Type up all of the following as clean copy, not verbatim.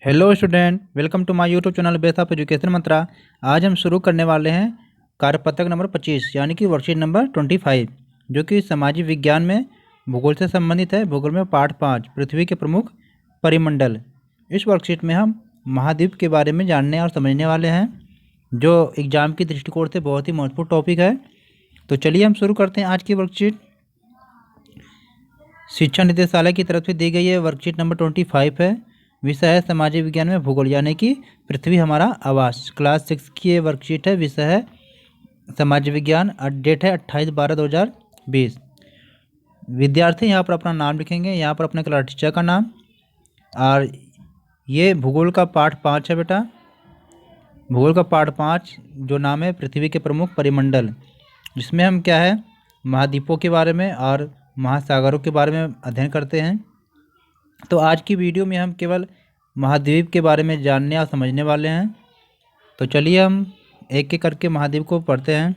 Hello student, welcome to my YouTube channel base of education Mantra. आज हम शुरू करने वाले हैं कार्यपत्रक नंबर 25 यानी कि वर्कशीट नंबर 25, जो कि सामाजिक विज्ञान में भूगोल से संबंधित है। भूगोल में पार्ट 5 पृथ्वी के प्रमुख परिमंडल। इस वर्कशीट में हम महाद्वीप के बारे में जानने और समझने वाले हैं, जो एग्जाम की दृष्टिकोण से बहुत ही महत्वपूर्ण टॉपिक है। तो चलिए हम शुरू करते हैं आज की वर्कशीट। शिक्षा निदेशालय की तरफ से दी गई है वर्कशीट नंबर 25 है। विषय है सामाजिक विज्ञान में भूगोल यानी कि पृथ्वी हमारा आवास। क्लास 6 की ये वर्कशीट है। विषय है सामाजिक विज्ञान। डेट है 28/12/2020। विद्यार्थी यहाँ पर अपना नाम लिखेंगे, यहाँ पर अपने क्लास टीचर का नाम। और ये भूगोल का पार्ट 5 है बेटा। भूगोल का पार्ट 5 जो नाम है पृथ्वी के प्रमुख परिमंडल, जिसमें हम क्या है महाद्वीपों के बारे में और महासागरों के बारे में अध्ययन करते हैं। तो आज की वीडियो में हम केवल महाद्वीप के बारे में जानने और समझने वाले हैं। तो चलिए हम एक एक करके महाद्वीप को पढ़ते हैं।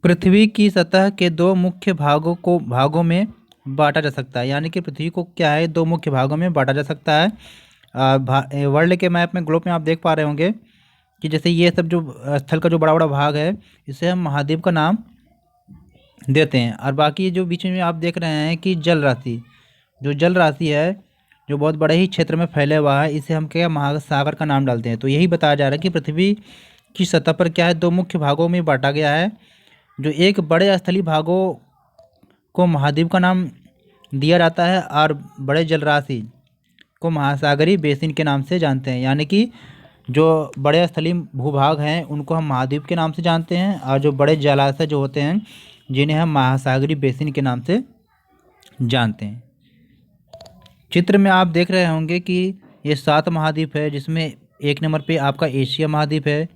पृथ्वी की सतह के दो मुख्य भागों में बांटा जा सकता है, यानी कि पृथ्वी को क्या है दो मुख्य भागों में बांटा जा सकता है। वर्ल्ड के मैप में, ग्लोब में आप देख पा रहे होंगे कि जैसे ये सब जो स्थल का जो बड़ा बड़ा भाग है, इसे हम महाद्वीप का नाम देते हैं। और बाकी जो बीच में आप देख रहे हैं कि जल राशि है, जो बहुत बड़े ही क्षेत्र में फैले हुआ है, इसे हम क्या महासागर का नाम डालते हैं। तो यही बताया जा रहा है कि पृथ्वी की सतह पर क्या है दो मुख्य भागों में बांटा गया है। जो एक बड़े स्थलीय भागों को महाद्वीप का नाम दिया जाता है और बड़े जलराशि को महासागरीय बेसिन के नाम से जानते हैं। यानी कि जो बड़े स्थलीय भूभाग हैं उनको हम महाद्वीप के नाम से जानते हैं, और जो बड़े जलाशय जो होते हैं जिन्हें हम महासागरीय बेसिन के नाम से जानते हैं। चित्र में आप देख रहे होंगे कि ये 7 महाद्वीप है, जिसमें एक नंबर पे आपका एशिया महाद्वीप है,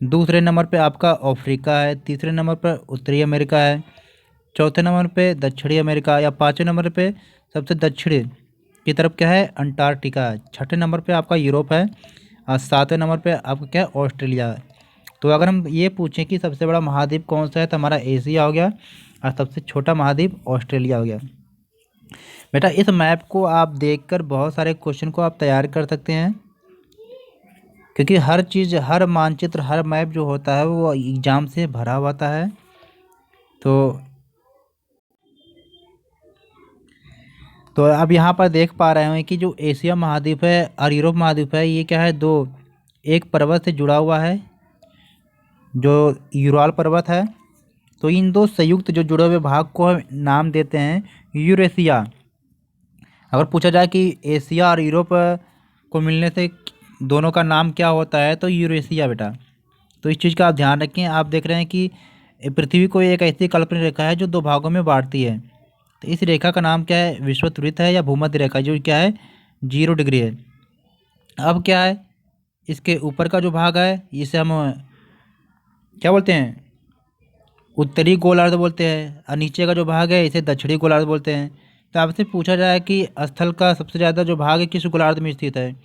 दूसरे नंबर पे आपका अफ्रीका है, तीसरे नंबर पर उत्तरी अमेरिका है, चौथे नंबर पे दक्षिणी अमेरिका, या पाँचवें नंबर पे सबसे दक्षिणी की तरफ क्या है अंटार्कटिका है, छठे नंबर पे आपका यूरोप है, और सातवें नंबर पे आपका क्या है ऑस्ट्रेलिया है। तो अगर हम ये पूछें कि सबसे बड़ा महाद्वीप कौन सा है, तो हमारा एशिया हो गया, और सबसे छोटा महाद्वीप ऑस्ट्रेलिया हो गया। बेटा इस मैप को आप देखकर बहुत सारे क्वेश्चन को आप तैयार कर सकते हैं, क्योंकि हर चीज़, हर मानचित्र, हर मैप जो होता है वो एग्जाम से भरा हुआ होता है। तो अब यहाँ पर देख पा रहे हैं कि जो एशिया महाद्वीप है और यूरोप महाद्वीप है, ये क्या है दो एक पर्वत से जुड़ा हुआ है, जो यूराल पर्वत है। तो इन दो संयुक्त जो जुड़े हुए भाग को हम नाम देते हैं यूरेशिया। अगर पूछा जाए कि एशिया और यूरोप को मिलने से दोनों का नाम क्या होता है, तो यूरेशिया बेटा। तो इस चीज़ का आप ध्यान रखें। आप देख रहे हैं कि पृथ्वी को एक ऐसी काल्पनिक रेखा है जो दो भागों में बांटती है। तो इस रेखा का नाम क्या है विषुववृत्त है या भूमध्य रेखा, जो क्या है 0 डिग्री है। अब क्या है इसके ऊपर का जो भाग है इसे हम क्या बोलते हैं उत्तरी गोलार्ध बोलते हैं, और नीचे का जो भाग है इसे दक्षिणी गोलार्ध बोलते हैं। तो आपसे पूछा जाए कि स्थल का सबसे ज़्यादा जो भाग है किस गोलार्ध में स्थित है,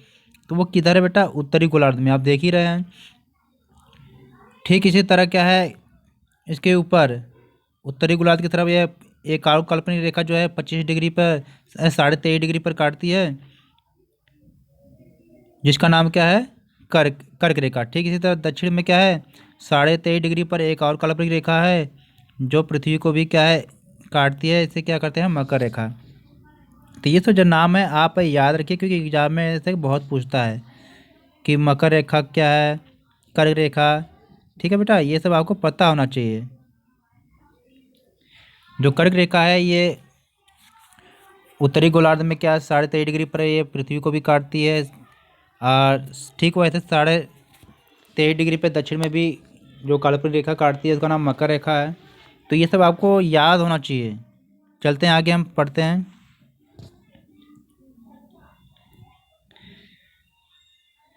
तो वो किधर है बेटा उत्तरी गोलार्ध में। आप देख ही रहे हैं। ठीक इसी तरह क्या है इसके ऊपर उत्तरी गोलार्ध की तरफ यह एक और काल्पनिक रेखा जो है 25 डिग्री पर 23.5 डिग्री पर काटती है, जिसका नाम क्या है कर्क रेखा। ठीक इसी तरह दक्षिण में क्या है 23.5 डिग्री पर एक और काल्पनिक रेखा है जो पृथ्वी को भी क्या है काटती है, इसे क्या करते हैं मकर रेखा। तो ये सब जो नाम है आप याद रखिए, क्योंकि एग्जाम में से बहुत पूछता है कि मकर रेखा क्या है, कर्क रेखा। ठीक है बेटा, ये सब आपको पता होना चाहिए। जो कर्क रेखा है ये उत्तरी गोलार्ध में क्या 23.5 डिग्री पर ये पृथ्वी को भी काटती है, और ठीक वैसे 23.5 डिग्री पर दक्षिण में भी जो काल्पनिक रेखा काटती है उसका नाम मकर रेखा है। तो ये सब आपको याद होना चाहिए। चलते हैं आगे, हम पढ़ते हैं।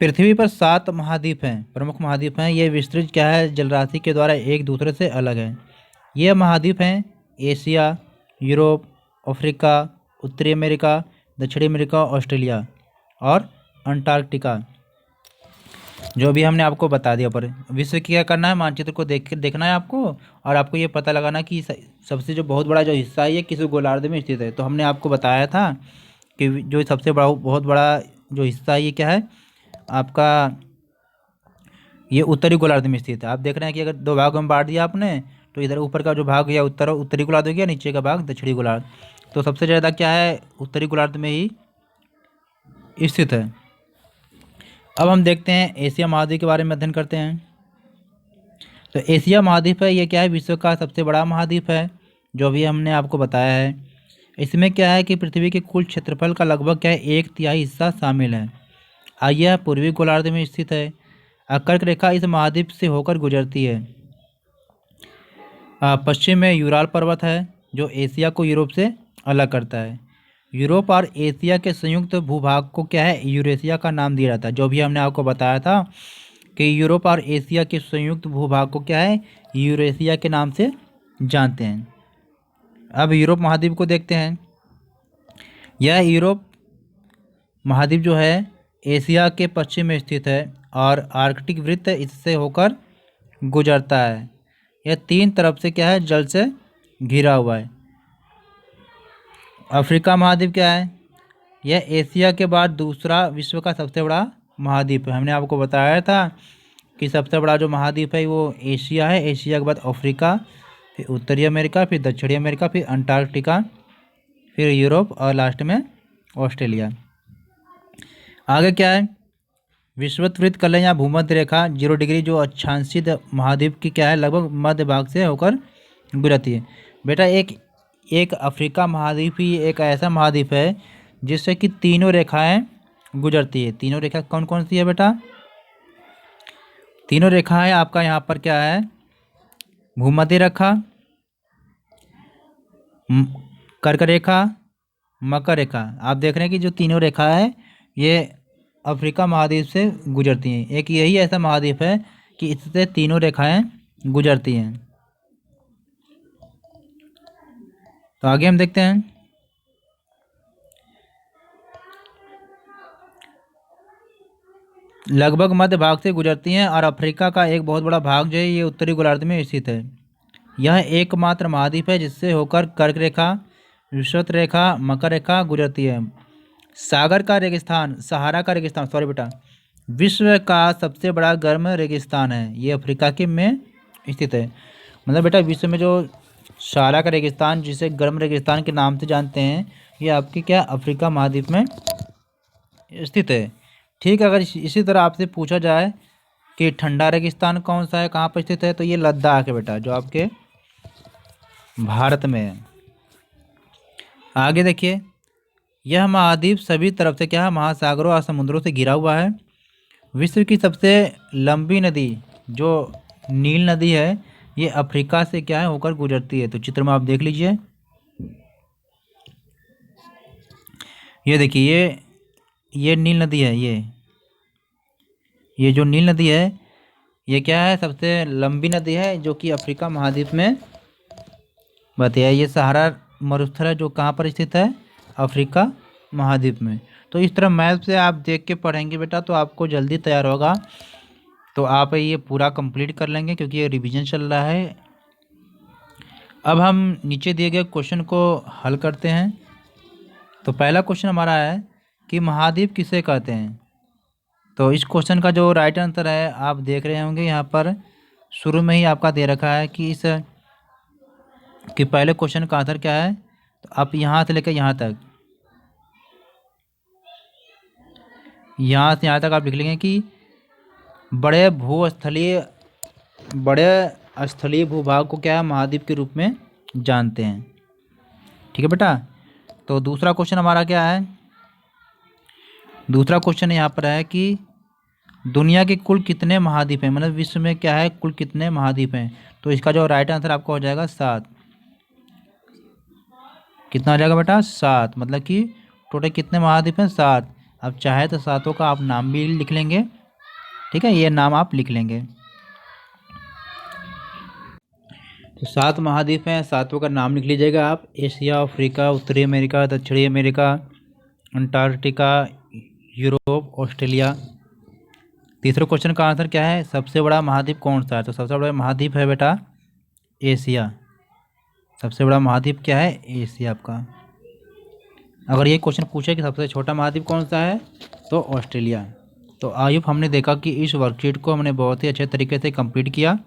पृथ्वी पर 7 महाद्वीप हैं, प्रमुख महाद्वीप हैं। ये विस्तृत क्या है जलराशि के द्वारा एक दूसरे से अलग है। ये महाद्वीप हैं एशिया, यूरोप, अफ्रीका, उत्तरी अमेरिका, दक्षिणी अमेरिका, ऑस्ट्रेलिया और अंटार्कटिका, जो भी हमने आपको बता दिया। पर विश्व की क्या करना है मानचित्र को देखना है आपको, और आपको ये पता लगाना कि सबसे जो बहुत बड़ा जो हिस्सा है ये किस गोलार्ध में स्थित है। तो हमने आपको बताया था कि जो सबसे बड़ा बहुत बड़ा जो हिस्सा है ये क्या है आपका, ये उत्तरी गोलार्ध में स्थित है। आप देख रहे हैं कि अगर दो भागों में बांट दिया आपने, तो इधर ऊपर का जो भाग या उत्तरी गोलार्ध हो गया, नीचे का भाग दक्षिणी गोलार्ध। तो सबसे ज़्यादा क्या है उत्तरी गोलार्ध में ही स्थित है। अब हम देखते हैं एशिया महाद्वीप के बारे में अध्ययन करते हैं। तो एशिया महाद्वीप है ये क्या है, विश्व का सबसे बड़ा महाद्वीप है, जो भी हमने आपको बताया है। इसमें क्या है कि पृथ्वी के कुल क्षेत्रफल का लगभग क्या है 1/3 हिस्सा शामिल है। यह पूर्वी गोलार्ध में स्थित है। कर्क रेखा इस महाद्वीप से होकर गुजरती है। पश्चिम में यूराल पर्वत है जो एशिया को यूरोप से अलग करता है। यूरोप और एशिया के संयुक्त भूभाग को क्या है यूरेशिया का नाम दिया जाता है। जो भी हमने आपको बताया था कि यूरोप और एशिया के संयुक्त भूभाग को क्या है यूरेशिया के नाम से जानते हैं। अब यूरोप महाद्वीप को देखते हैं। यह यूरोप महाद्वीप जो है एशिया के पश्चिम में स्थित है और आर्कटिक वृत्त इससे होकर गुजरता है। यह 3 तरफ से क्या है जल से घिरा हुआ है। अफ्रीका महाद्वीप क्या है, यह एशिया के बाद दूसरा विश्व का सबसे बड़ा महाद्वीप है। हमने आपको बताया था कि सबसे बड़ा जो महाद्वीप है वो एशिया है। एशिया के बाद अफ्रीका, फिर उत्तरी अमेरिका, फिर दक्षिणी अमेरिका, फिर अंटार्कटिका, फिर यूरोप और लास्ट में ऑस्ट्रेलिया। आगे क्या है विषुवत वृत्त कलन या भूमध्य रेखा 0 डिग्री जो अक्षांशित महाद्वीप की क्या है लगभग मध्य भाग से होकर गुजरती है। बेटा एक अफ्रीका महाद्वीप ही एक ऐसा महाद्वीप है जिससे कि तीनों रेखाएं गुजरती है। तीनों रेखा कौन कौन सी है बेटा, तीनों रेखाएं आपका यहाँ पर क्या है भूमध्य रेखा, कर्क रेखा, मकर रेखा। आप देख रहे हैं कि जो तीनों रेखा है ये अफ्रीका महाद्वीप से गुजरती हैं। एक यही ऐसा महाद्वीप है कि इससे तीनों रेखाएं गुजरती हैं। तो आगे हम देखते हैं लगभग मध्य भाग से गुजरती हैं और अफ्रीका का एक बहुत बड़ा भाग जो है ये उत्तरी गोलार्ध में स्थित है। यह एकमात्र महाद्वीप है जिससे होकर कर्क रेखा, विषुवत रेखा, मकर रेखा गुजरती है। सागर का रेगिस्तान, सहारा का रेगिस्तान, सॉरी बेटा, विश्व का सबसे बड़ा गर्म रेगिस्तान है, ये अफ्रीका के में स्थित है। मतलब बेटा विश्व में जो सहारा का रेगिस्तान जिसे गर्म रेगिस्तान के नाम से जानते हैं ये आपके क्या अफ्रीका महाद्वीप में स्थित है। ठीक है, अगर इसी तरह आपसे पूछा जाए कि ठंडा रेगिस्तान कौन सा है, कहाँ पर स्थित है, तो ये लद्दाख है बेटा, जो आपके भारत में है। आगे देखिए यह महाद्वीप सभी तरफ से क्या है महासागरों और समुद्रों से घिरा हुआ है। विश्व की सबसे लंबी नदी जो नील नदी है ये अफ्रीका से क्या है होकर गुजरती है। तो चित्र में आप देख लीजिए, ये देखिए ये नील नदी है। ये जो नील नदी है ये क्या है सबसे लंबी नदी है जो कि अफ्रीका महाद्वीप में बताया। ये सहारा मरुस्थल है जो कहाँ पर स्थित है अफ्रीका महाद्वीप में। तो इस तरह मैप से आप देख के पढ़ेंगे बेटा तो आपको जल्दी तैयार होगा। तो आप ये पूरा कंप्लीट कर लेंगे क्योंकि ये रिवीजन चल रहा है। अब हम नीचे दिए गए क्वेश्चन को हल करते हैं। तो पहला क्वेश्चन हमारा है कि महाद्वीप किसे कहते हैं। तो इस क्वेश्चन का जो राइट आंसर है आप देख रहे होंगे यहाँ पर शुरू में ही आपका दे रखा है कि कि पहले क्वेश्चन का आंसर क्या है। तो आप यहाँ से लेकर यहाँ तक आप लिख लेंगे कि बड़े स्थलीय भूभाग को क्या है महाद्वीप के रूप में जानते हैं। ठीक है बेटा। तो दूसरा क्वेश्चन हमारा क्या है, दूसरा क्वेश्चन यहाँ पर है कि दुनिया के कुल कितने महाद्वीप हैं, मतलब विश्व में क्या है कुल कितने महाद्वीप हैं। तो इसका जो राइट आंसर आपका हो जाएगा 7। कितना हो जाएगा बेटा 7, मतलब कि टोटल कितने महाद्वीप हैं 7। अब चाहे तो सातों का आप नाम भी लिख लेंगे। ठीक है, ये नाम आप लिख लेंगे। तो 7 महाद्वीप हैं, सातों का नाम लिख लीजिएगा आप। एशिया, अफ्रीका, उत्तरी अमेरिका, दक्षिणी अमेरिका, अंटार्कटिका, यूरोप, ऑस्ट्रेलिया। तीसरे क्वेश्चन का आंसर क्या है, सबसे बड़ा महाद्वीप कौन सा है। तो सबसे बड़ा महाद्वीप है बेटा एशिया। सबसे बड़ा महाद्वीप क्या है एशिया आपका। अगर ये क्वेश्चन पूछे कि सबसे छोटा महाद्वीप कौन सा है, तो ऑस्ट्रेलिया। तो आई होप हमने देखा कि इस वर्कशीट को हमने बहुत ही अच्छे तरीके से कंप्लीट किया।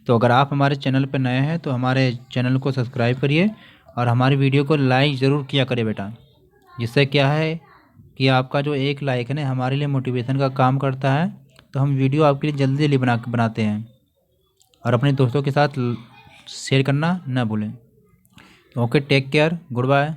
तो अगर आप हमारे चैनल पर नए हैं तो हमारे चैनल को सब्सक्राइब करिए और हमारी वीडियो को लाइक ज़रूर किया करिए बेटा। जिससे क्या है कि आपका जो एक लाइक है ना हमारे लिए मोटिवेशन का काम करता है। तो हम वीडियो आपके लिए जल्दी जल्दी बनाते हैं। और अपने दोस्तों के साथ शेयर करना ना भूलें। Okay, take care, good bye.